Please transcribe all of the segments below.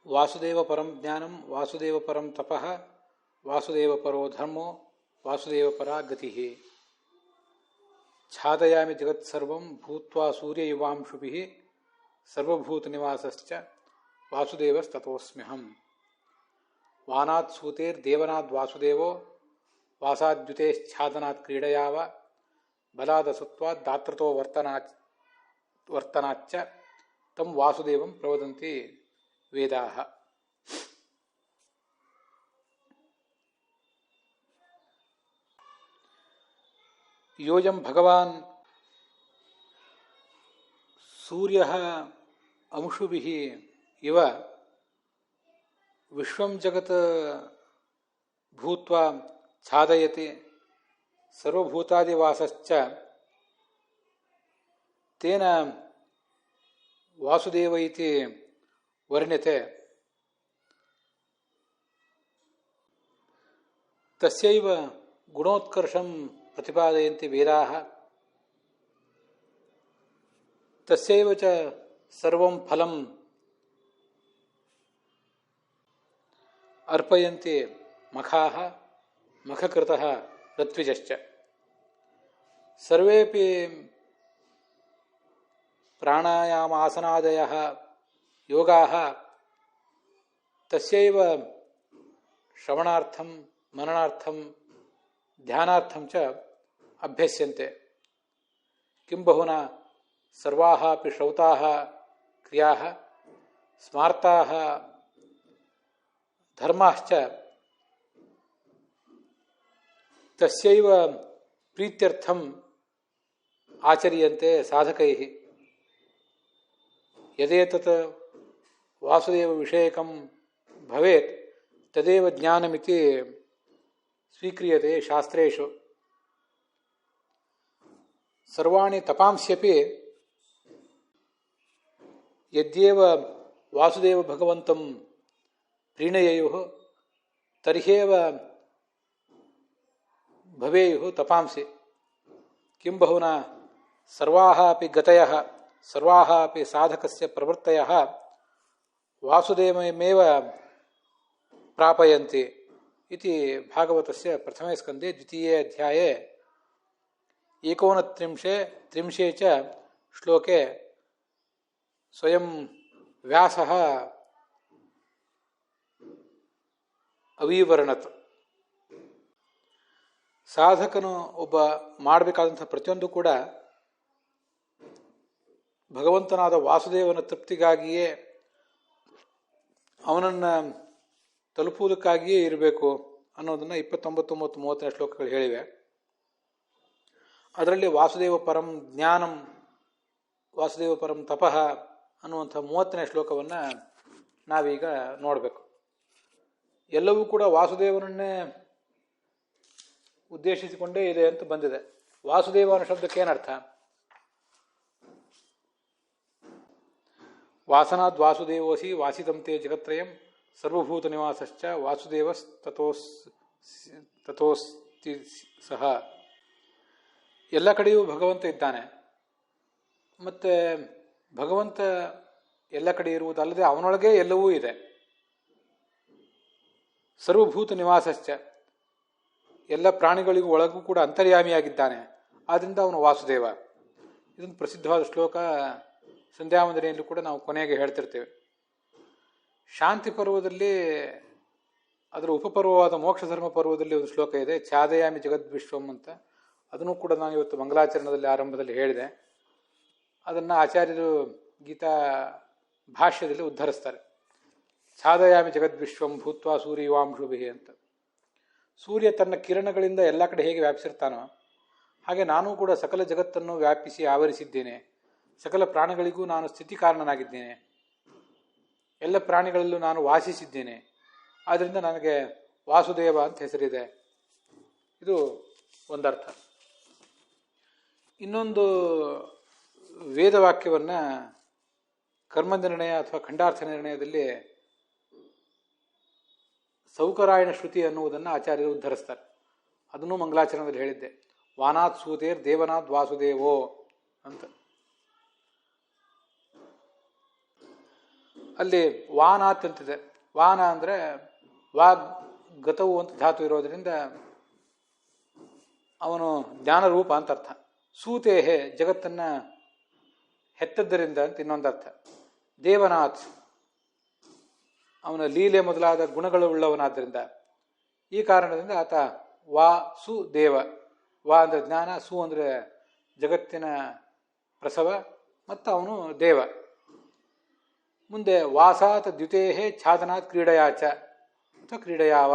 ವಾಸುದೇವ ಪರಂ ಜ್ಞಾನಂ ವಾಸುದೇವ ಪರಂ ತಪಃ ವಾಸುದೇವ ಪರೋ ಧರ್ಮೋ ವಾಸುದೇವ ಪರಾ ಗತಿ. ಛಾದಯಾಮಿ ಜಗತ್ಸರ್ವಂ ಭೂತ್ವಾ ಸೂರ್ಯಯುವಾಂಶುಭಿಃ ಸರ್ವಭೂತನಿವಾಸಶ್ಚ ವಾಸುದೇವಸ್ತತೋಸ್ಮ್ಯಹಂ. ವಾನಾತ್ ಸೂತೇರ್ದೇವನಾದ್ ವಾಸುದೇವೋ ವಾಸಾದ್ಯುತೇಶ್ಛಾದನಾತ್ ಕ್ರೀಡಯಾವ ಬಲಾದಸತ್ವಾತ್ ದಾತೃತೋ ವರ್ತನಾಚ್ಚ ತಂ ವಾಸುದೇವಂ ಪ್ರವದಂತಿ ವೇದಾಃ. ಯೋಯಂ ಭಗವಾನ್ ಸೂರ್ಯಃ ಅಂಶುಭಿಃ ಇವ ವಿಶ್ವಂ ಜಗತ್ ಭೂತ್ವಾ ಛಾದಯತಿ ಸರ್ವಭೂತಾದಿವಾಸಶ್ಚ ತೇನ ವಾಸುದೇವ ಇತಿ ವರ್ಣ್ಯತೆ. ತಸ್ಯೈವ ಗುಣೋತ್ಕರ್ಷಂ ಪ್ರತಿಪಾದಯಂತಿ ವೇದಾಃ. ತಸ್ಯೈವ ಚ ಸರ್ವಂ ಫಲಂ ಅರ್ಪಯಂತಿ ಮಖಾಃ ಮಖಕೃತಃ ಋತ್ವಿಜಶ್ಚ. ಸರ್ವೇಪಿ ಪ್ರಾಣಾಯಾಮಾಸನಾದಯಃ ಯೋಗಾಃ ತಸ್ಯೈವ ಶ್ರವಣಾರ್ಥಂ ಮನನಾರ್ಥಂ ಧ್ಯಾನಾರ್ಥಂ ಚ ಅಭ್ಯಸ್ಯಂತೆ. ಕಿಂ ಬಹುನಾ ಸರ್ವಾಃ ಅಪಿ ಶ್ರೌತಾಃ ಕ್ರಿಯಾಃ ಸ್ಮಾರ್ತಾಃ ಧರ್ಮಾಶ್ಚ ತಸ್ಯೈವ ಪ್ರೀತ್ಯರ್ಥಂ ಆಚರ್ಯಂತೆ ಸಾಧಕೈಃ. ಯದೇತತ್ ವಾಸುದೇವ ವಿಷಯಕಂ ಭವೇತ್ ತದೇವ ಜ್ಞಾನಮಿತಿ ಸ್ವೀಕ್ರಿಯತೆ ಶಾಸ್ತ್ರೇಷು. ಸರ್ವಾಣಿ ತಪಾಂಸ್ಯಪಿ ಯದ್ಯೇವ ವಾಸುದೇವ ಭಗವಂತಂ ಪ್ರೀಣಯೇಯುಃ ತರ್ಹ್ಯೇವ ಭವೇಯುಃ ತಪಾಂಸಿ. ಕಿಂ ಬಹುನಾ ಸರ್ವಾಃ ಅಪಿ ಗತಯಃ ಸರ್ವಾಃ ಅಪಿ ಸಾಧಕಸ್ಯ ಪ್ರವೃತ್ತಯಃ ವಾಸುದೇವಮೇವ ಪ್ರಾಪಯಂತಿ ಇತಿ ಭಾಗವತಸ್ಯ ಪ್ರಥಮೇ ಸ್ಕಂದೇ ದ್ವಿತೀಯೇ ಅಧ್ಯಾಯೇ 39 ಚ ಶ್ಲೋಕೆ ಸ್ವಯಂ ವ್ಯಾಸಃ ಅವೀವರಣತ್. ಸಾಧಕನು ಒಬ್ಬ ಮಾಡಬೇಕಾದಂಥ ಪ್ರತಿಯೊಂದು ಕೂಡ ಭಗವಂತನಾದ ವಾಸುದೇವನ ತೃಪ್ತಿಗಾಗಿಯೇ ಅವನನ್ನು ತಲುಪುವುದಕ್ಕಾಗಿಯೇ ಇರಬೇಕು ಅನ್ನೋದನ್ನು 29 ಮತ್ತು 30 ಶ್ಲೋಕಗಳು ಹೇಳಿವೆ. ಅದರಲ್ಲಿ ವಾಸುದೇವ ಪರಂ ಜ್ಞಾನಂ ವಾಸುದೇವ ಪರಂ ತಪಃ ಅನ್ನುವಂಥ 30ನೇ ಶ್ಲೋಕವನ್ನು ನಾವೀಗ ನೋಡಬೇಕು. ಎಲ್ಲವೂ ಕೂಡ ವಾಸುದೇವನನ್ನೇ ಉದ್ದೇಶಿಸಿಕೊಂಡೇ ಇದೆ ಅಂತ ಬಂದಿದೆ. ವಾಸುದೇವ ಅನ್ನೋ ಶಬ್ದಕ್ಕೆ ಏನರ್ಥ? ವಾಸನಾದ್ ವಾಸುದೇವೋಸಿ ವಾಸಿತಂತೆ ಜಗತ್ರಯಂ ಸರ್ವಭೂತ ನಿವಾಸಶ್ಚ ವಾಸುದೇವಸ್ತತೋಸ್ತಿ ಸಹ. ಎಲ್ಲ ಕಡೆಯೂ ಭಗವಂತ ಇದ್ದಾನೆ. ಮತ್ತು ಭಗವಂತ ಎಲ್ಲ ಕಡೆ ಇರುವುದಲ್ಲದೆ ಅವನೊಳಗೆ ಎಲ್ಲವೂ ಇದೆ. ಸರ್ವಭೂತ ನಿವಾಸಶ್ಚ ಎಲ್ಲ ಪ್ರಾಣಿಗಳಿಗೂ ಒಳಗೂ ಕೂಡ ಅಂತರ್ಯಾಮಿಯಾಗಿದ್ದಾನೆ. ಆದ್ದರಿಂದ ಅವನು ವಾಸುದೇವ. ಇದೊಂದು ಪ್ರಸಿದ್ಧವಾದ ಶ್ಲೋಕ. ಸಂಧ್ಯಾವಂದನೆಯಲ್ಲೂ ಕೂಡ ನಾವು ಕೊನೆಗೆ ಹೇಳ್ತಿರ್ತೇವೆ. ಶಾಂತಿ ಪರ್ವದಲ್ಲಿ ಅದರ ಉಪಪರ್ವವಾದ ಮೋಕ್ಷ ಧರ್ಮ ಪರ್ವದಲ್ಲಿ ಒಂದು ಶ್ಲೋಕ ಇದೆ, ಛಾದಯಾಮಿ ಜಗದ್ವಿಶ್ವಂ ಅಂತ. ಅದನ್ನು ಕೂಡ ನಾನು ಇವತ್ತು ಮಂಗಲಾಚರಣದಲ್ಲಿ ಆರಂಭದಲ್ಲಿ ಹೇಳಿದೆ. ಅದನ್ನು ಆಚಾರ್ಯರು ಗೀತಾ ಭಾಷ್ಯದಲ್ಲಿ ಉದ್ಧರಿಸ್ತಾರೆ. ಛಾದಯಾಮಿ ಜಗದ್ವಿಶ್ವಂ ಭೂತ್ವಾ ಸೂರ್ಯಯುವಾಂಶುಭಿಃ ಅಂತ. ಸೂರ್ಯ ತನ್ನ ಕಿರಣಗಳಿಂದ ಎಲ್ಲ ಕಡೆ ಹೇಗೆ ವ್ಯಾಪಿಸಿರ್ತಾನೋ ಹಾಗೆ ನಾನೂ ಕೂಡ ಸಕಲ ಜಗತ್ತನ್ನು ವ್ಯಾಪಿಸಿ ಆವರಿಸಿದ್ದೇನೆ. ಸಕಲ ಪ್ರಾಣಿಗಳಿಗೂ ನಾನು ಸ್ಥಿತಿ ಕಾರಣನಾಗಿದ್ದೇನೆ. ಎಲ್ಲ ಪ್ರಾಣಿಗಳಲ್ಲೂ ನಾನು ವಾಸಿಸಿದ್ದೇನೆ. ಆದ್ದರಿಂದ ನನಗೆ ವಾಸುದೇವ ಅಂತ ಹೆಸರಿದೆ. ಇದು ಒಂದರ್ಥ. ಇನ್ನೊಂದು ವೇದವಾಕ್ಯವನ್ನು ಕರ್ಮ ನಿರ್ಣಯ ಅಥವಾ ಖಂಡಾರ್ಥ ನಿರ್ಣಯದಲ್ಲಿ ಸೌಕರಾಯಣ ಶ್ರುತಿ ಅನ್ನುವುದನ್ನು ಆಚಾರ್ಯರು ಉದ್ಧರಿಸ್ತಾರೆ. ಅದನ್ನು ಮಂಗಲಾಚರಣದಲ್ಲಿ ಹೇಳಿದ್ದೆ. ವಾನಾತ್ ಸೂತೇರ್ ದೇವನಾಥ್ ವಾಸುದೇವೋ ಅಂತ. ಅಲ್ಲಿ ವಾನಾತ್ ಅಂತಿದೆ. ವಾನ ಅಂದರೆ ವಾಗ್ ಗತವು ಅಂತ ಧಾತು ಇರೋದರಿಂದ ಅವನು ಜ್ಞಾನರೂಪ ಅಂತ ಅರ್ಥ. ಸೂತೇಹೆ ಜಗತ್ತನ್ನು ಹೆತ್ತದ್ದರಿಂದ ಅಂತ ಇನ್ನೊಂದರ್ಥ. ದೇವನಾಥ್ ಅವನ ಲೀಲೆ ಮೊದಲಾದ ಗುಣಗಳು ಉಳ್ಳವನಾದ್ದರಿಂದ ಈ ಕಾರಣದಿಂದ ಆತ ವಾ ಸು ದೇವ. ವಾ ಅಂದರೆ ಜ್ಞಾನ, ಸು ಅಂದರೆ ಜಗತ್ತಿನ ಪ್ರಸವ, ಮತ್ತು ಅವನು ದೇವ. ಮುಂದೆ ವಾಸಾತ್ ದ್ಯುತೇಹೇ ಛಾದನಾತ್ ಕ್ರೀಡಯಾಚ ಅಥವಾ ಕ್ರೀಡೆಯಾವ.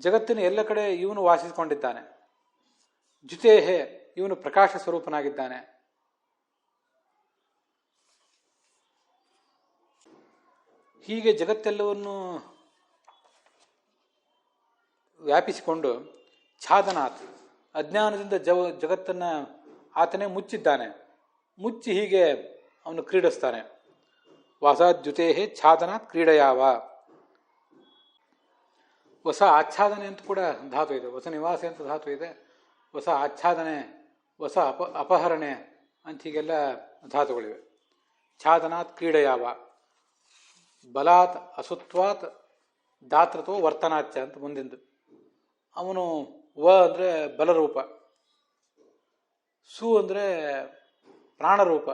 ಜಗತ್ತಿನ ಎಲ್ಲ ಕಡೆ ಇವನು ವಾಸಿಸಿಕೊಂಡಿದ್ದಾನೆ. ದ್ಯುತೇಹೇ ಇವನು ಪ್ರಕಾಶ ಸ್ವರೂಪನಾಗಿದ್ದಾನೆ. ಹೀಗೆ ಜಗತ್ತೆಲ್ಲವನ್ನು ವ್ಯಾಪಿಸಿಕೊಂಡು ಛಾದನಾಥ್ ಅಜ್ಞಾನದಿಂದ ಜಗತ್ತನ್ನು ಆತನೇ ಮುಚ್ಚಿದ್ದಾನೆ. ಮುಚ್ಚಿ ಹೀಗೆ ಅವನು ಕ್ರೀಡಿಸ್ತಾನೆ. ವಾಸಾದ್ಯುತೇಹೇ ಛಾದನಾಥ್ ಕ್ರೀಡೆಯಾವ. ಹೊಸ ಆಚ್ಛಾದನೆ ಅಂತ ಕೂಡ ಧಾತು ಇದೆ. ಹೊಸ ನಿವಾಸ ಅಂತ ಧಾತು ಇದೆ. ಹೊಸ ಆಚ್ಛಾದನೆ, ಹೊಸ ಅಪಹರಣೆ ಅಂತ ಹೀಗೆಲ್ಲ ಧಾತುಗಳಿವೆ. ಛಾದನಾತ್ ಕ್ರೀಡೆಯಾವ. ಬಲಾತ್ ಅಸುತ್ವಾತ್ ದಾತೃತ್ವ ವರ್ತನಾಚ್ಯ ಅಂತ ಮುಂದಿಂದು. ಅವನು ವ ಅಂದರೆ ಬಲರೂಪ, ಸು ಅಂದರೆ ಪ್ರಾಣರೂಪ.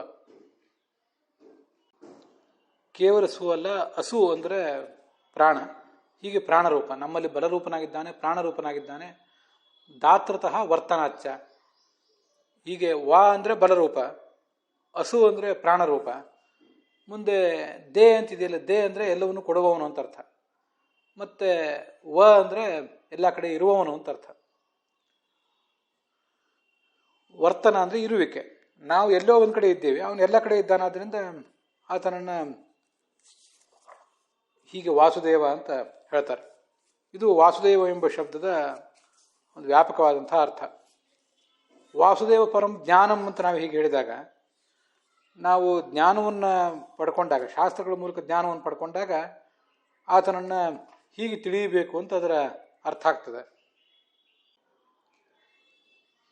ಕೇವಲ ಸು ಅಲ್ಲ, ಅಸು ಅಂದರೆ ಪ್ರಾಣ. ಹೀಗೆ ಪ್ರಾಣರೂಪ, ನಮ್ಮಲ್ಲಿ ಬಲರೂಪನಾಗಿದ್ದಾನೆ, ಪ್ರಾಣರೂಪನಾಗಿದ್ದಾನೆ. ದಾತೃತಃ ವರ್ತನಾಚ್ಯ. ಹೀಗೆ ವಾ ಅಂದರೆ ಬಲರೂಪ, ಅಸು ಅಂದರೆ ಪ್ರಾಣರೂಪ. ಮುಂದೆ ದೇ ಅಂತಿದೆಯಲ್ಲ, ದೇ ಅಂದರೆ ಎಲ್ಲವನ್ನು ಕೊಡುವವನು ಅಂತ ಅರ್ಥ. ಮತ್ತೆ ವ ಅಂದರೆ ಎಲ್ಲ ಕಡೆ ಇರುವವನು ಅಂತ ಅರ್ಥ. ವರ್ತನ ಅಂದರೆ ಇರುವಿಕೆ. ನಾವು ಎಲ್ಲೋ ಒಂದು ಕಡೆ ಇದ್ದೇವೆ, ಅವನು ಎಲ್ಲ ಕಡೆ ಇದ್ದಾನಾದ್ರಿಂದ ಆತನನ್ನು ಹೀಗೆ ವಾಸುದೇವ ಅಂತ ಹೇಳ್ತಾರೆ. ಇದು ವಾಸುದೇವ ಎಂಬ ಶಬ್ದದ ಒಂದು ವ್ಯಾಪಕವಾದಂತಹ ಅರ್ಥ. ವಾಸುದೇವ ಪರಂ ಜ್ಞಾನಂ ಅಂತ ನಾವು ಹೀಗೆ ಹೇಳಿದಾಗ, ನಾವು ಜ್ಞಾನವನ್ನು ಪಡ್ಕೊಂಡಾಗ, ಶಾಸ್ತ್ರಗಳ ಮೂಲಕ ಜ್ಞಾನವನ್ನು ಪಡ್ಕೊಂಡಾಗ ಆತನನ್ನು ಹೀಗೆ ತಿಳಿಯಬೇಕು ಅಂತ ಅದರ ಅರ್ಥ ಆಗ್ತದೆ.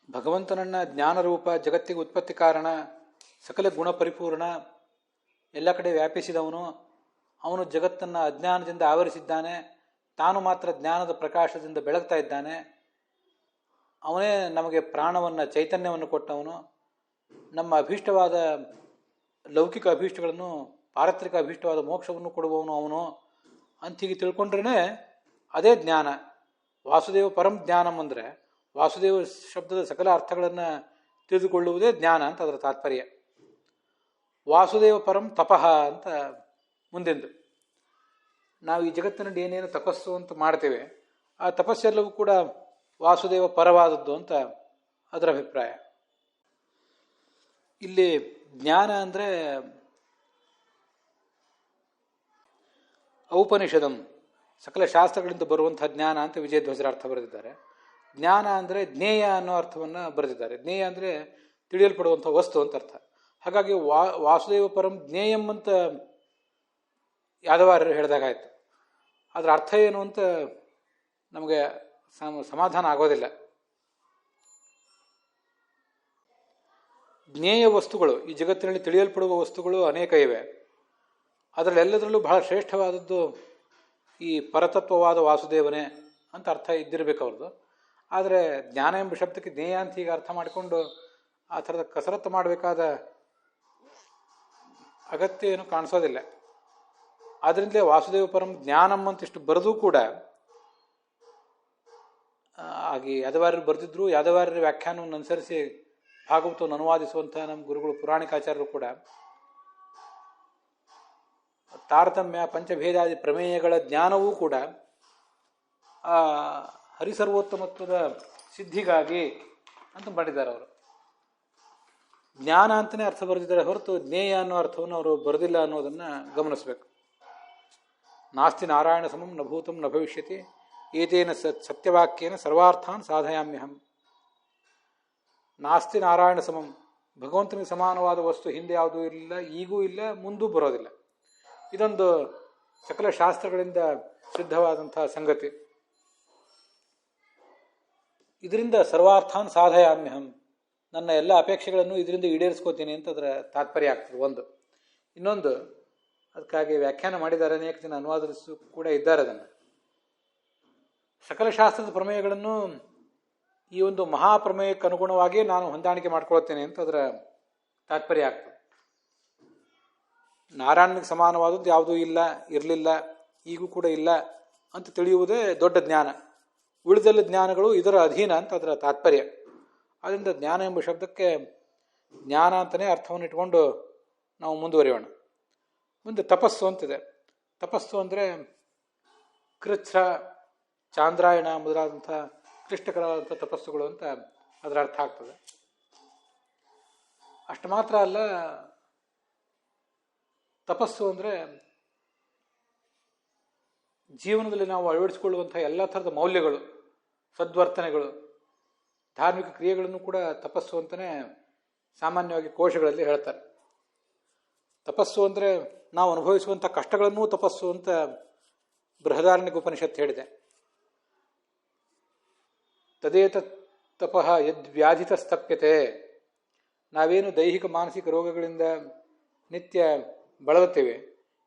ಭಗವಂತನನ್ನ ಜ್ಞಾನರೂಪ, ಜಗತ್ತಿಗೆ ಉತ್ಪತ್ತಿ ಕಾರಣ, ಸಕಲ ಗುಣ ಪರಿಪೂರ್ಣ, ಎಲ್ಲ ಕಡೆ ವ್ಯಾಪಿಸಿದವನು, ಅವನು ಜಗತ್ತನ್ನು ಅಜ್ಞಾನದಿಂದ ಆವರಿಸಿದ್ದಾನೆ, ತಾನು ಮಾತ್ರ ಜ್ಞಾನದ ಪ್ರಕಾಶದಿಂದ ಬೆಳಗ್ತಾ ಇದ್ದಾನೆ. ಅವನೇ ನಮಗೆ ಪ್ರಾಣವನ್ನು, ಚೈತನ್ಯವನ್ನು ಕೊಟ್ಟವನು. ನಮ್ಮ ಅಭೀಷ್ಟವಾದ ಲೌಕಿಕ ಅಭೀಷ್ಟಗಳನ್ನು, ಪಾರತ್ರಿಕ ಅಭೀಷ್ಟವಾದ ಮೋಕ್ಷವನ್ನು ಕೊಡುವವನು ಅವನು ಅಂತ ಹೀಗೆ ತಿಳ್ಕೊಂಡ್ರೇ ಅದೇ ಜ್ಞಾನ. ವಾಸುದೇವ ಪರಂ ಜ್ಞಾನಂ ಅಂದರೆ ವಾಸುದೇವ ಶಬ್ದದ ಸಕಲ ಅರ್ಥಗಳನ್ನು ತಿಳಿದುಕೊಳ್ಳುವುದೇ ಜ್ಞಾನ ಅಂತ ಅದರ ತಾತ್ಪರ್ಯ. ವಾಸುದೇವ ಪರಂ ತಪಃ ಅಂತ ಮುಂದೆಂದು. ನಾವು ಈ ಜಗತ್ತಿನಲ್ಲಿ ಏನೇನು ತಪಸ್ಸು ಅಂತ ಮಾಡ್ತೇವೆ, ಆ ತಪಸ್ಸೆಲ್ಲವೂ ಕೂಡ ವಾಸುದೇವ ಪರವಾದದ್ದು ಅಂತ ಅದರ ಅಭಿಪ್ರಾಯ. ಇಲ್ಲಿ ಜ್ಞಾನ ಅಂದರೆ ಔಪನಿಷದಂ, ಸಕಲ ಶಾಸ್ತ್ರಗಳಿಂದ ಬರುವಂತಹ ಜ್ಞಾನ ಅಂತ ವಿಜಯಧ್ವಜರ ಅರ್ಥ ಬರೆದಿದ್ದಾರೆ. ಜ್ಞಾನ ಅಂದರೆ ಜ್ಞೇಯ ಅನ್ನೋ ಅರ್ಥವನ್ನು ಬರೆದಿದ್ದಾರೆ. ಜ್ಞೇಯ ಅಂದರೆ ತಿಳಿಯಲ್ಪಡುವಂಥ ವಸ್ತು ಅಂತ ಅರ್ಥ. ಹಾಗಾಗಿ ವಾಸುದೇವ ಪರಂ ಜ್ಞೇಯಂ ಅಂತ ಯಾದವಾರ್ಯರು ಹೇಳಿದಾಗಾಯ್ತು. ಅದರ ಅರ್ಥ ಏನು ಅಂತ ನಮಗೆ ಸಮಾಧಾನ ಆಗೋದಿಲ್ಲ. ಜ್ಞೇಯ ವಸ್ತುಗಳು, ಈ ಜಗತ್ತಿನಲ್ಲಿ ತಿಳಿಯಲ್ಪಡುವ ವಸ್ತುಗಳು ಅನೇಕ ಇವೆ. ಅದರಲ್ಲೆಲ್ಲದರಲ್ಲೂ ಬಹಳ ಶ್ರೇಷ್ಠವಾದದ್ದು ಈ ಪರತತ್ವವಾದ ವಾಸುದೇವನೇ ಅಂತ ಅರ್ಥ ಇದ್ದಿರಬೇಕು ಅವ್ರದ್ದು. ಆದರೆ ಜ್ಞಾನ ಎಂಬ ಶಬ್ದಕ್ಕೆ ಜ್ಞೇಯ ಅಂತ ಹೀಗೆ ಅರ್ಥ ಮಾಡಿಕೊಂಡು ಆ ಥರದ ಕಸರತ್ತು ಮಾಡಬೇಕಾದ ಅಗತ್ಯ ಏನು ಕಾಣಿಸೋದಿಲ್ಲ. ಆದ್ದರಿಂದಲೇ ವಾಸುದೇವ ಪರಂ ಜ್ಞಾನಂ ಅಂತಿಷ್ಟು ಬರೆದೂ ಕೂಡ ಹಾಗೆ ಯಾದವಾರ್ಯರು ಬರೆದಿದ್ರು. ಯಾದವಾರ್ಯರ ವ್ಯಾಖ್ಯಾನವನ್ನು ಅನುಸರಿಸಿ ಭಾಗವತವನ್ನು ಅನುವಾದಿಸುವಂಥ ನಮ್ಮ ಗುರುಗಳು ಪುರಾಣಿಕಾಚಾರ್ಯರು ಕೂಡ ತಾರತಮ್ಯ, ಪಂಚಭೇದಾದಿ ಪ್ರಮೇಯಗಳ ಜ್ಞಾನವೂ ಕೂಡ ಆ ಹರಿಸರ್ವೋತ್ತಮತ್ವದ ಸಿದ್ಧಿಗಾಗಿ ಅಂತ ಮಾಡಿದ್ದಾರೆ ಅವರು. ಜ್ಞಾನ ಅಂತಲೇ ಅರ್ಥ ಬರೆದಿದ್ದಾರೆ ಹೊರತು ಜ್ಞೇಯ ಅನ್ನೋ ಅರ್ಥವನ್ನು ಅವರು ಬರೆದಿಲ್ಲ ಅನ್ನೋದನ್ನು ಗಮನಿಸಬೇಕು. ನಾಸ್ತಿ ನಾರಾಯಣ ಸಮಂ ನ ಭೂತಂ ನ ಭವಿಷ್ಯತಿ ಏತೇನ ಸತ್ಯವಾಕ್ಯೇನ ಸರ್ವಾರ್ಥಾನ್ ಸಾಧಯಾಮ್ಯಹಂ. ನಾಸ್ತಿ ನಾರಾಯಣ ಸಮಂ, ಭಗವಂತನಿಗೆ ಸಮಾನವಾದ ವಸ್ತು ಹಿಂದೆ ಯಾವುದೂ ಇಲ್ಲ, ಈಗೂ ಇಲ್ಲ, ಮುಂದೂ ಬರೋದಿಲ್ಲ. ಇದೊಂದು ಸಕಲ ಶಾಸ್ತ್ರಗಳಿಂದ ಸಿದ್ಧವಾದಂತಹ ಸಂಗತಿ. ಇದರಿಂದ ಸರ್ವಾರ್ಥಾನ್ ಸಾಧಯಾಮ್ಯಹಂ, ನನ್ನ ಎಲ್ಲ ಅಪೇಕ್ಷೆಗಳನ್ನು ಇದರಿಂದ ಈಡೇರಿಸ್ಕೋತೀನಿ ಅಂತ ಅದರ ತಾತ್ಪರ್ಯ ಆಗ್ತದೆ ಒಂದು. ಇನ್ನೊಂದು, ಅದಕ್ಕಾಗಿ ವ್ಯಾಖ್ಯಾನ ಮಾಡಿದ್ದಾರೆ, ಅನೇಕ ಜನ ಅನುವಾದಿಸು ಕೂಡ ಇದ್ದಾರೆ. ಅದನ್ನು ಸಕಲ ಶಾಸ್ತ್ರದ ಪ್ರಮೇಯಗಳನ್ನು ಈ ಒಂದು ಮಹಾಪ್ರಮೇಯಕ್ಕೆ ಅನುಗುಣವಾಗಿ ನಾನು ಹೊಂದಾಣಿಕೆ ಮಾಡ್ಕೊಳ್ತೇನೆ ಅಂತ ಅದರ ತಾತ್ಪರ್ಯ ಆಗ್ತದೆ. ನಾರಾಯಣನಿಗೆ ಸಮಾನವಾದದ್ದು ಯಾವುದೂ ಇಲ್ಲ, ಇರಲಿಲ್ಲ, ಈಗೂ ಕೂಡ ಇಲ್ಲ ಅಂತ ತಿಳಿಯುವುದೇ ದೊಡ್ಡ ಜ್ಞಾನ. ಉಳಿದೆಲ್ಲ ಜ್ಞಾನಗಳು ಇದರ ಅಧೀನ ಅಂತ ಅದರ ತಾತ್ಪರ್ಯ. ಆದ್ದರಿಂದ ಜ್ಞಾನ ಎಂಬ ಶಬ್ದಕ್ಕೆ ಜ್ಞಾನ ಅಂತಲೇ ಅರ್ಥವನ್ನು ಇಟ್ಕೊಂಡು ನಾವು ಮುಂದುವರಿಯೋಣ. ಮುಂದೆ ತಪಸ್ಸು ಅಂತಿದೆ. ತಪಸ್ಸು ಅಂದರೆ ಕೃಚ್ಛ, ಚಾಂದ್ರಾಯಣ ಮೊದಲಾದಂಥ ಕ್ಲಿಷ್ಟಕರವಾದಂಥ ತಪಸ್ಸುಗಳು ಅಂತ ಅದರ ಅರ್ಥ ಆಗ್ತದೆ. ಅಷ್ಟು ಮಾತ್ರ ಅಲ್ಲ, ತಪಸ್ಸು ಅಂದರೆ ಜೀವನದಲ್ಲಿ ನಾವು ಅಳವಡಿಸಿಕೊಳ್ಳುವಂಥ ಎಲ್ಲ ಥರದ ಮೌಲ್ಯಗಳು, ಸದ್ವರ್ತನೆಗಳು, ಧಾರ್ಮಿಕ ಕ್ರಿಯೆಗಳನ್ನು ಕೂಡ ತಪಸ್ಸು ಅಂತಲೇ ಸಾಮಾನ್ಯವಾಗಿ ಕೋಶಗಳಲ್ಲಿ ಹೇಳ್ತಾರೆ. ತಪಸ್ಸು ಅಂದರೆ ನಾವು ಅನುಭವಿಸುವಂಥ ಕಷ್ಟಗಳನ್ನೂ ತಪಸ್ಸು ಅಂತ ಬೃಹದಾರಣ್ಯಕ ಉಪನಿಷತ್ತು ಹೇಳಿದೆ. ತದೇತ ತಪಃ ಯದ್ವ್ಯಾಧಿತಸ್ತಪ್ಯತೆ. ನಾವೇನು ದೈಹಿಕ ಮಾನಸಿಕ ರೋಗಗಳಿಂದ ನಿತ್ಯ ಬಳಲುತ್ತೇವೆ,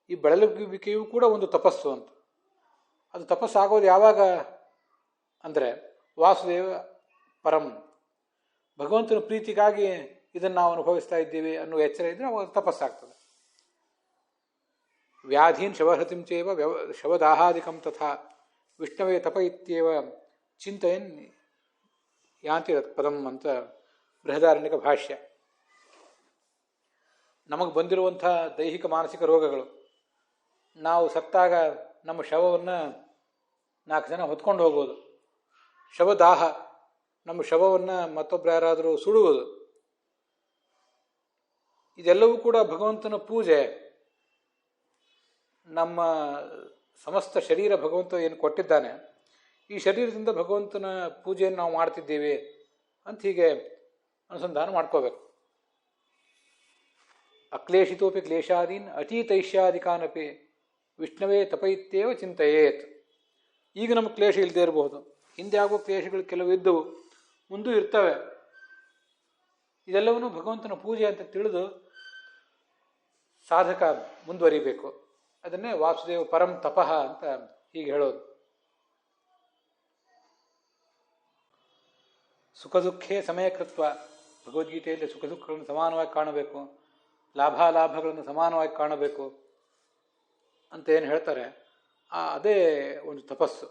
ಈ ಬಳಲುವಿಕೆಯೂ ಕೂಡ ಒಂದು ತಪಸ್ಸು ಅಂತ. ಅದು ತಪಸ್ಸು ಆಗೋದು ಯಾವಾಗ ಅಂದರೆ ವಾಸುದೇವ ಪರಂ, ಭಗವಂತನ ಪ್ರೀತಿಗಾಗಿ ಇದನ್ನು ನಾವು ಅನುಭವಿಸ್ತಾ ಇದ್ದೀವಿ ಅನ್ನೋ ಎಚ್ಚರ ಇದ್ದರೆ ಅವಾಗ ತಪಸ್ಸಾಗ್ತದೆ. ವ್ಯಾಧೀನ್ ಶವಹೃತಿಂ ಚೇವ ಶವದಾಹಾದಿಕಂ ತಥಾ ವಿಷ್ಣವೇ ತಪ ಇತ್ಯೇವ ಚಿಂತೆಯನ್ ಯಾಂತಿ ಪದಂ ಅಂತ ಬೃಹದಾರಣ್ಯಕ ಭಾಷ್ಯ. ನಮಗೆ ಬಂದಿರುವಂಥ ದೈಹಿಕ ಮಾನಸಿಕ ರೋಗಗಳು, ನಾವು ಸತ್ತಾಗ ನಮ್ಮ ಶವವನ್ನು 4 ಜನ ಹೊತ್ಕೊಂಡು ಹೋಗೋದು, ಶವದಾಹ, ನಮ್ಮ ಶವವನ್ನು ಮತ್ತೊಬ್ಬರು ಯಾರಾದರೂ ಸುಡುವುದು, ಇದೆಲ್ಲವೂ ಕೂಡ ಭಗವಂತನ ಪೂಜೆ. ನಮ್ಮ ಸಮಸ್ತ ಶರೀರ ಭಗವಂತ ಏನು ಕೊಟ್ಟಿದ್ದಾನೆ, ಈ ಶರೀರದಿಂದ ಭಗವಂತನ ಪೂಜೆಯನ್ನು ನಾವು ಮಾಡ್ತಿದ್ದೀವಿ ಅಂತ ಹೀಗೆ ಅನುಸಂಧಾನ ಮಾಡ್ಕೋಬೇಕು. ಅಕ್ಲೇಶಿತೋಪಿ ಕ್ಲೇಶಾದೀನ್ ಅತೀತೈಷ್ಯಾದಿಕಾನಪಿ ವಿಷ್ಣವೇ ತಪಯಿತ್ಯೇವ ಚಿಂತೆಯೇತ್. ಈಗ ನಮಗೆ ಕ್ಲೇಶ ಇಲ್ಲದೆ ಇರಬಹುದು, ಹಿಂದೆ ಆಗೋ ಕ್ಲೇಶಗಳು ಕೆಲವು ಇದ್ದವು, ಮುಂದೂ ಇರ್ತವೆ. ಇದೆಲ್ಲವನ್ನೂ ಭಗವಂತನ ಪೂಜೆ ಅಂತ ತಿಳಿದು ಸಾಧಕ ಮುಂದುವರಿಬೇಕು. ಅದನ್ನೇ ವಾಸುದೇವ ಪರಂ ತಪಃ ಅಂತ ಹೀಗೆ ಹೇಳೋದು. ಸುಖ ದುಃಖೇ ಸಮಯಕೃತ್ವ. ಭಗವದ್ಗೀತೆಯಲ್ಲಿ ಸುಖ ದುಃಖಗಳನ್ನು ಸಮಾನವಾಗಿ ಕಾಣಬೇಕು, ಲಾಭಾಲಾಭಗಳನ್ನು ಸಮಾನವಾಗಿ ಕಾಣಬೇಕು ಅಂತ ಏನು ಹೇಳ್ತಾರೆ, ಅದೇ ಒಂದು ತಪಸ್ಸು.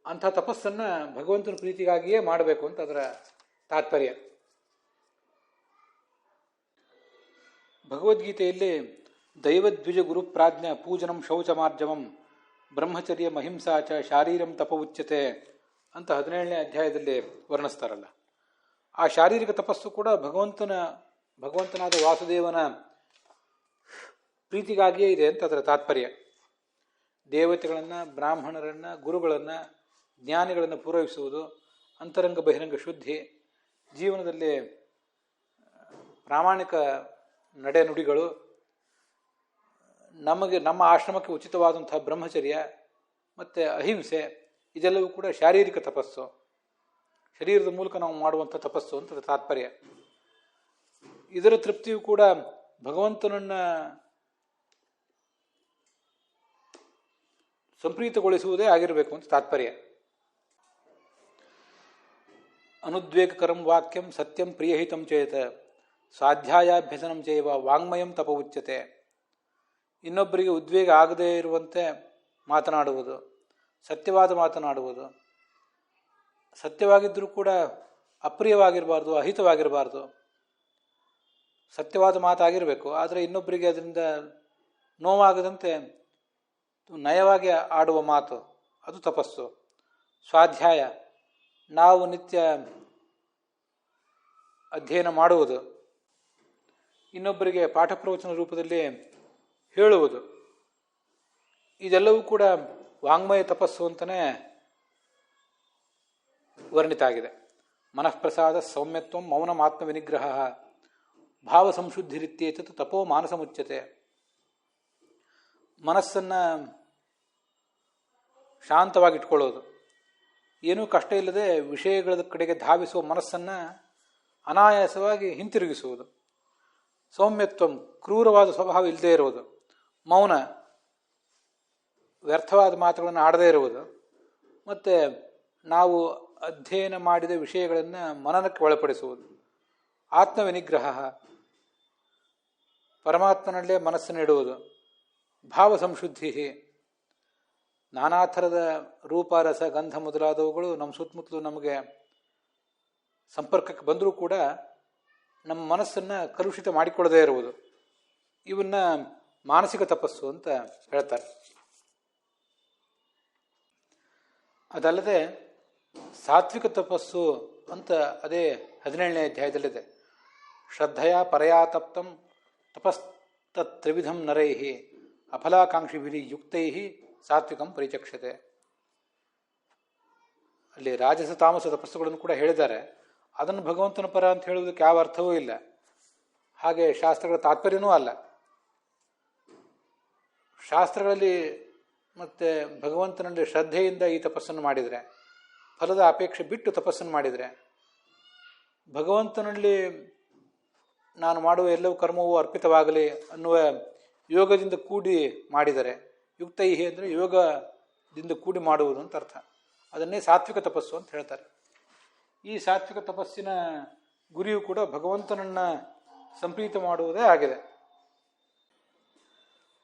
ಅಂಥ ತಪಸ್ಸನ್ನು ಭಗವಂತನ ಪ್ರೀತಿಗಾಗಿಯೇ ಮಾಡಬೇಕು ಅಂತ ಅದರ ತಾತ್ಪರ್ಯ. ಭಗವದ್ಗೀತೆಯಲ್ಲಿ ದೈವದ್ವಿಜ ಗುರುಪ್ರಾಜ್ಞ ಪೂಜನಂ ಶೌಚಮಾರ್ಜವಂ ಬ್ರಹ್ಮಚರ್ಯ ಮಹಿಂಸಾ ಚ ಶಾರೀರಂ ತಪ ಉಚ್ಯತೆ ಅಂತ 17ನೇ ಅಧ್ಯಾಯದಲ್ಲಿ ವರ್ಣಿಸ್ತಾರಲ್ಲ. ಆ ಶಾರೀರಿಕ ತಪಸ್ಸು ಕೂಡ ಭಗವಂತನಾದ ವಾಸುದೇವನ ಪ್ರೀತಿಗಾಗಿಯೇ ಇದೆ ಅಂತ ಅದರ ತಾತ್ಪರ್ಯ. ದೇವತೆಗಳನ್ನು, ಬ್ರಾಹ್ಮಣರನ್ನು, ಗುರುಗಳನ್ನು, ಜ್ಞಾನಿಗಳನ್ನು ಪೂರೈಸುವುದು, ಅಂತರಂಗ ಬಹಿರಂಗ ಶುದ್ಧಿ, ಜೀವನದಲ್ಲಿ ಪ್ರಾಮಾಣಿಕ ನಡೆನುಡಿಗಳು, ನಮ್ಮ ಆಶ್ರಮಕ್ಕೆ ಉಚಿತವಾದಂತಹ ಬ್ರಹ್ಮಚರ್ಯ ಮತ್ತು ಅಹಿಂಸೆ, ಇದೆಲ್ಲವೂ ಕೂಡ ಶಾರೀರಿಕ ತಪಸ್ಸು, ಶರೀರದ ಮೂಲಕ ನಾವು ಮಾಡುವಂಥ ತಪಸ್ಸು ಅಂತ ತಾತ್ಪರ್ಯ. ಇದರ ತೃಪ್ತಿಯು ಕೂಡ ಭಗವಂತನನ್ನು ಸಂಪ್ರೀತಗೊಳಿಸುವುದೇ ಆಗಿರಬೇಕು ಅಂತ ತಾತ್ಪರ್ಯ. ಅನುದ್ವೇಗಕರಂ ವಾಕ್ಯಂ ಸತ್ಯಂ ಪ್ರಿಯಹಿತಂ ಚೇತ ಸ್ವಾಧ್ಯಾಯಾಭ್ಯಸನಂ ಚೈವ ವಾಂಗ್ಮಯಂ ತಪ ಉಚ್ಯತೆ. ಇನ್ನೊಬ್ಬರಿಗೆ ಉದ್ವೇಗ ಆಗದೇ ಇರುವಂತೆ ಮಾತನಾಡುವುದು, ಸತ್ಯವಾದ ಮಾತನಾಡುವುದು, ಸತ್ಯವಾಗಿದ್ದರೂ ಕೂಡ ಅಪ್ರಿಯವಾಗಿರಬಾರ್ದು, ಅಹಿತವಾಗಿರಬಾರ್ದು, ಸತ್ಯವಾದ ಮಾತಾಗಿರಬೇಕು. ಆದರೆ ಇನ್ನೊಬ್ಬರಿಗೆ ಅದರಿಂದ ನೋವಾಗದಂತೆ ನಯವಾಗಿ ಆಡುವ ಮಾತು, ಅದು ತಪಸ್ಸು. ಸ್ವಾಧ್ಯಾಯ, ನಾವು ನಿತ್ಯ ಅಧ್ಯಯನ ಮಾಡುವುದು, ಇನ್ನೊಬ್ಬರಿಗೆ ಪಾಠ ಪ್ರವಚನ ರೂಪದಲ್ಲಿ ಹೇಳುವುದು, ಇದೆಲ್ಲವೂ ಕೂಡ ವಾಂಗ್ಮಯ ತಪಸ್ಸು ಅಂತಲೇ ವರ್ಣಿತ ಆಗಿದೆ. ಮನಃಪ್ರಸಾದ ಸೌಮ್ಯತ್ವ ಮೌನಮಾತ್ಮ ವಿನಿಗ್ರಹ ಭಾವ ಸಂಶುದ್ಧಿರಿತ್ಯೇತತ್ ತಪೋ ಮಾನಸ ಮುಚ್ಯತೆ. ಮನಸ್ಸನ್ನು ಶಾಂತವಾಗಿಟ್ಕೊಳ್ಳೋದು, ಏನೂ ಕಷ್ಟ ಇಲ್ಲದೆ ವಿಷಯಗಳ ಕಡೆಗೆ ಧಾವಿಸುವ ಮನಸ್ಸನ್ನು ಅನಾಯಾಸವಾಗಿ ಹಿಂತಿರುಗಿಸುವುದು. ಸೌಮ್ಯತ್ವ, ಕ್ರೂರವಾದ ಸ್ವಭಾವ ಇಲ್ಲದೇ ಇರುವುದು. ಮೌನ, ವ್ಯರ್ಥವಾದ ಮಾತುಗಳನ್ನು ಆಡದೇ ಇರುವುದು. ಮತ್ತು ನಾವು ಅಧ್ಯಯನ ಮಾಡಿದ ವಿಷಯಗಳನ್ನು ಮನನಕ್ಕೆ ಒಳಪಡಿಸುವುದು. ಆತ್ಮವಿನಿಗ್ರಹ, ಪರಮಾತ್ಮನಲ್ಲೇ ಮನಸ್ಸನ್ನು ಇಡುವುದು. ಭಾವ ಸಂಶುದ್ಧಿ, ನಾನಾ ಥರದ ರೂಪ, ರಸ, ಗಂಧ ಮೊದಲಾದವುಗಳು ನಮ್ಮ ಸುತ್ತಮುತ್ತಲು ನಮಗೆ ಸಂಪರ್ಕಕ್ಕೆ ಬಂದರೂ ಕೂಡ ನಮ್ಮ ಮನಸ್ಸನ್ನು ಕಲುಷಿತ ಮಾಡಿಕೊಳ್ಳದೇ ಇರುವುದು. ಇವನ್ನ ಮಾನಸಿಕ ತಪಸ್ಸು ಅಂತ ಹೇಳ್ತಾರೆ. ಅದಲ್ಲದೆ ಸಾತ್ವಿಕ ತಪಸ್ಸು ಅಂತ ಅದೇ 17ನೇ ಅಧ್ಯಾಯದಲ್ಲಿದೆ. ಶ್ರದ್ಧೆಯ ಪರಯಾತಪ್ತಂ ತಪಸ್ತತ್ರಿವಿಧಂ ನರೈಹಿ ಅಫಲಾಕಾಂಕ್ಷಿಭಿರಿ ಯುಕ್ತೈಹಿ ಸಾತ್ವಿಕಂ ಪರಿಚಕ್ಷತೆ. ಅಲ್ಲಿ ರಾಜಸ ತಾಮಸ ತಪಸ್ಸುಗಳನ್ನು ಕೂಡ ಹೇಳಿದ್ದಾರೆ. ಅದನ್ನು ಭಗವಂತನ ಪರ ಅಂತ ಹೇಳುವುದಕ್ಕೆ ಯಾವ ಅರ್ಥವೂ ಇಲ್ಲ, ಹಾಗೆ ಶಾಸ್ತ್ರಗಳ ತಾತ್ಪರ್ಯವೂ ಅಲ್ಲ. ಶಾಸ್ತ್ರಗಳಲ್ಲಿ ಮತ್ತು ಭಗವಂತನಲ್ಲಿ ಶ್ರದ್ಧೆಯಿಂದ ಈ ತಪಸ್ಸನ್ನು ಮಾಡಿದರೆ, ಫಲದ ಅಪೇಕ್ಷೆ ಬಿಟ್ಟು ತಪಸ್ಸನ್ನು ಮಾಡಿದರೆ, ಭಗವಂತನಲ್ಲಿ ನಾನು ಮಾಡುವ ಎಲ್ಲವೂ ಕರ್ಮವೂ ಅರ್ಪಿತವಾಗಲಿ ಅನ್ನುವ ಯೋಗದಿಂದ ಕೂಡಿ ಮಾಡಿದರೆ, ಯುಕ್ತೈಹಿ ಅಂದರೆ ಯೋಗದಿಂದ ಕೂಡಿ ಮಾಡುವುದು ಅಂತ ಅರ್ಥ. ಅದನ್ನೇ ಸಾತ್ವಿಕ ತಪಸ್ಸು ಅಂತ ಹೇಳ್ತಾರೆ. ಈ ಸಾತ್ವಿಕ ತಪಸ್ಸಿನ ಗುರಿಯು ಕೂಡ ಭಗವಂತನನ್ನು ಸಂಪ್ರೀತ ಮಾಡುವುದೇ ಆಗಿದೆ.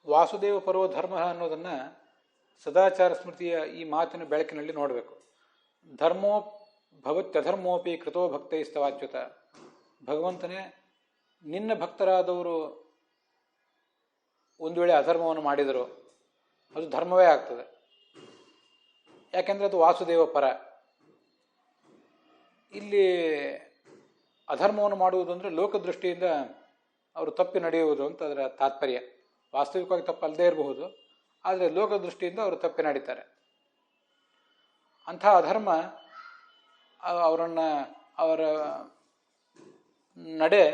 ವಾಸುದೇವ ಪರೋ ಧರ್ಮ ಅನ್ನೋದನ್ನು ಸದಾಚಾರ ಸ್ಮೃತಿಯ ಈ ಮಾತಿನ ಬೆಳಕಿನಲ್ಲಿ ನೋಡಬೇಕು. ಧರ್ಮೋ ಭವತ್ಯಧರ್ಮೋಪಿ ಕೃತೋ ಭಕ್ತೈಸ್ತವಾಚ್ಯುತ. ಭಗವಂತನೇ, ನಿನ್ನ ಭಕ್ತರಾದವರು ಒಂದು ವೇಳೆ ಅಧರ್ಮವನ್ನು ಮಾಡಿದರು ಅದು ಧರ್ಮವೇ ಆಗ್ತದೆ. ಯಾಕೆಂದರೆ ಅದು ವಾಸುದೇವ ಪರ. ಇಲ್ಲಿ ಅಧರ್ಮವನ್ನು ಮಾಡುವುದು ಅಂದರೆ ಲೋಕದೃಷ್ಟಿಯಿಂದ ಅವರು ತಪ್ಪಿ ನಡೆಯುವುದು ಅಂತ ಅದರ ತಾತ್ಪರ್ಯ. ವಾಸ್ತವಿಕವಾಗಿ ತಪ್ಪಲ್ಲದೇ ಇರಬಹುದು, ಆದರೆ ಲೋಕದೃಷ್ಟಿಯಿಂದ ಅವರು ತಪ್ಪಿ ನಡೀತಾರೆ. ಅಂಥ ಅಧರ್ಮ ಅವರ ನಡೆ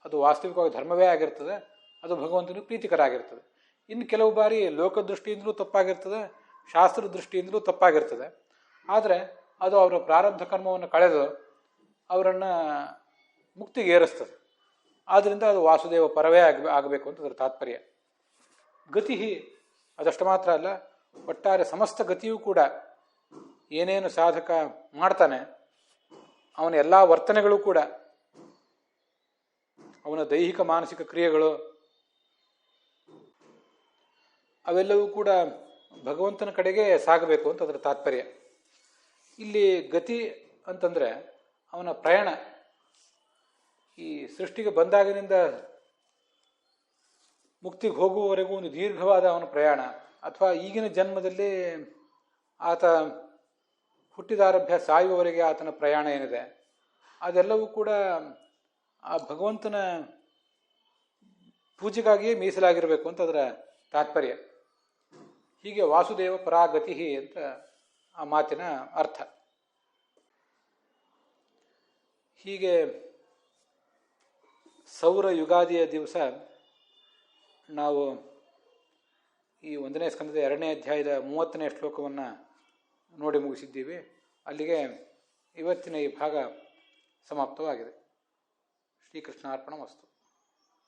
ಅದು ವಾಸ್ತವಿಕವಾಗಿ ಧರ್ಮವೇ ಆಗಿರ್ತದೆ, ಅದು ಭಗವಂತನಿಗೆ ಪ್ರೀತಿಕರ ಆಗಿರ್ತದೆ. ಇನ್ನು ಕೆಲವು ಬಾರಿ ಲೋಕದೃಷ್ಟಿಯಿಂದಲೂ ತಪ್ಪಾಗಿರ್ತದೆ, ಶಾಸ್ತ್ರ ದೃಷ್ಟಿಯಿಂದಲೂ ತಪ್ಪಾಗಿರ್ತದೆ. ಆದರೆ ಅದು ಅವರ ಪ್ರಾರಬ್ಧ ಕರ್ಮವನ್ನು ಕಳೆದು ಅವರನ್ನು ಮುಕ್ತಿಗೆ ಏರಿಸ್ತದೆ. ಆದ್ದರಿಂದ ಅದು ವಾಸುದೇವ ಪರವೇ ಆಗಬೇಕು ಅಂತ ಅದರ ತಾತ್ಪರ್ಯ. ಗತಿ ಅದಷ್ಟು ಮಾತ್ರ ಅಲ್ಲ, ಒಟ್ಟಾರೆ ಸಮಸ್ತ ಗತಿಯೂ ಕೂಡ ಏನೇನು ಸಾಧಕ ಮಾಡ್ತಾನೆ ಅವನ ಎಲ್ಲ ವರ್ತನೆಗಳು ಕೂಡ, ಅವನ ದೈಹಿಕ ಮಾನಸಿಕ ಕ್ರಿಯೆಗಳು ಅವೆಲ್ಲವೂ ಕೂಡ ಭಗವಂತನ ಕಡೆಗೆ ಸಾಗಬೇಕು ಅಂತ ಅದರ ತಾತ್ಪರ್ಯ. ಇಲ್ಲಿ ಗತಿ ಅಂತಂದರೆ ಅವನ ಪ್ರಯಾಣ. ಈ ಸೃಷ್ಟಿಗೆ ಬಂದಾಗಿನಿಂದ ಮುಕ್ತಿಗೆ ಹೋಗುವವರೆಗೂ ಒಂದು ದೀರ್ಘವಾದ ಅವನ ಪ್ರಯಾಣ, ಅಥವಾ ಈಗಿನ ಜನ್ಮದಲ್ಲಿ ಆತ ಹುಟ್ಟಿದಾರಭ್ಯ ಸಾಯುವವರೆಗೆ ಆತನ ಪ್ರಯಾಣ ಏನಿದೆ ಅದೆಲ್ಲವೂ ಕೂಡ ಆ ಭಗವಂತನ ಪೂಜೆಗಾಗಿಯೇ ಮೀಸಲಾಗಿರಬೇಕು ಅಂತ ಅದರ ತಾತ್ಪರ್ಯ. ಹೀಗೆ ವಾಸುದೇವ ಪರಾಗತಿ ಅಂತ ಆ ಮಾತಿನ ಅರ್ಥ. ಹೀಗೆ ಸೌರ ಯುಗಾದಿಯ ದಿವಸ ನಾವು ಈ 1ನೇ ಸ್ಕಂದದ 2ನೇ ಅಧ್ಯಾಯದ 30ನೇ ಶ್ಲೋಕವನ್ನು ನೋಡಿ ಮುಗಿಸಿದ್ದೀವಿ. ಅಲ್ಲಿಗೆ ಇವತ್ತಿನ ಈ ಭಾಗ ಸಮಾಪ್ತವಾಗಿದೆ. ಶ್ರೀಕೃಷ್ಣಾರ್ಪಣಮಸ್ತು.